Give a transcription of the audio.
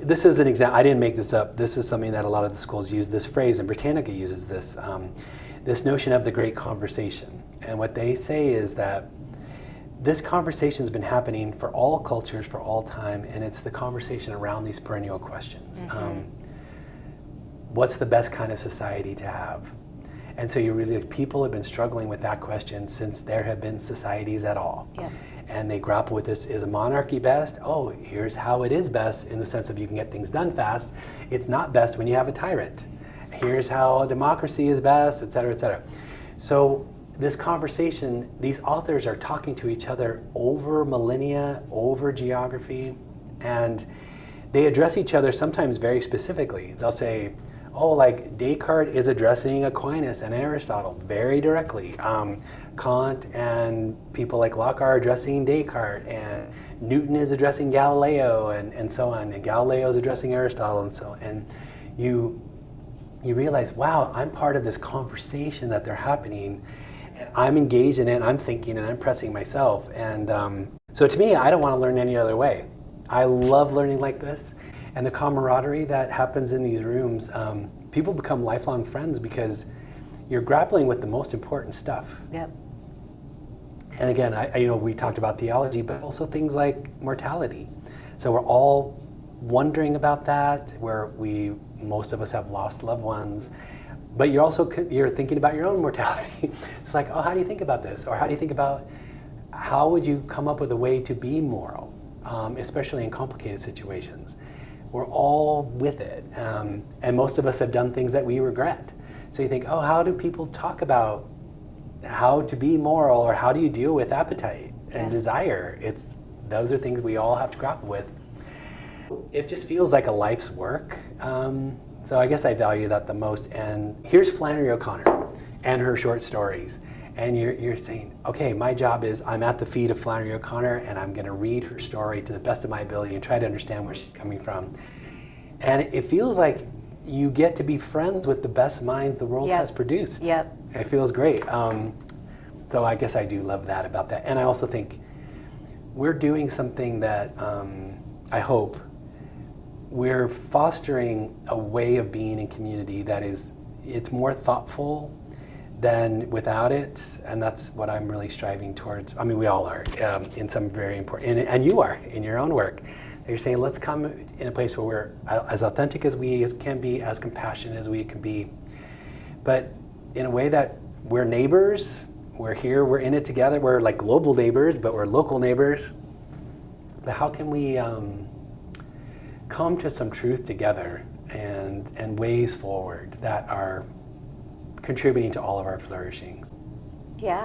this is an example. I didn't make this up. This is something that a lot of the schools use. This phrase, and Britannica uses this, this notion of the great conversation. And what they say is that this conversation's been happening for all cultures, for all time, and it's the conversation around these perennial questions. What's the best kind of society to have? And so people have been struggling with that question since there have been societies at all. Yeah. And they grapple with this, is a monarchy best? Oh, here's how it is best in the sense of you can get things done fast. It's not best when you have a tyrant. Here's how a democracy is best, et cetera, et cetera. So this conversation, these authors are talking to each other over millennia, over geography, and they address each other sometimes very specifically. They'll say, oh, like Descartes is addressing Aquinas and Aristotle very directly. Kant and people like Locke are addressing Descartes, and Newton is addressing Galileo, and so on, and Galileo is addressing Aristotle, and so on. And you realize, wow, I'm part of this conversation that they're happening. I'm engaged in it, I'm thinking, and I'm pressing myself. And so to me, I don't want to learn any other way. I love learning like this. And the camaraderie that happens in these rooms, people become lifelong friends because you're grappling with the most important stuff. Yep. And again, we talked about theology, but also things like mortality. So we're all wondering about that, where most of us have lost loved ones. But you're thinking about your own mortality. It's like, oh, how do you think about this? Or how do you think about, how would you come up with a way to be moral, especially in complicated situations? We're all with it. And most of us have done things that we regret. So you think, oh, how do people talk about how to be moral, or how do you deal with appetite and desire? Those are things we all have to grapple with. It just feels like a life's work. So I guess I value that the most. And here's Flannery O'Connor and her short stories. And you're saying, okay, my job is I'm at the feet of Flannery O'Connor, and I'm going to read her story to the best of my ability and try to understand where she's coming from. And it feels like you get to be friends with the best minds the world has produced. Yep. It feels great. So I guess I do love that about that. And I also think we're doing something that I hope we're fostering a way of being in community that it's more thoughtful than without it, and that's what I'm really striving towards. I mean, we all are in some very important, and you are in your own work. You're saying, let's come in a place where we're as authentic as we can be, as compassionate as we can be, but in a way that we're neighbors, we're here, we're in it together, we're like global neighbors, but we're local neighbors. But how can we come to some truth together and ways forward that are contributing to all of our flourishings? Yeah.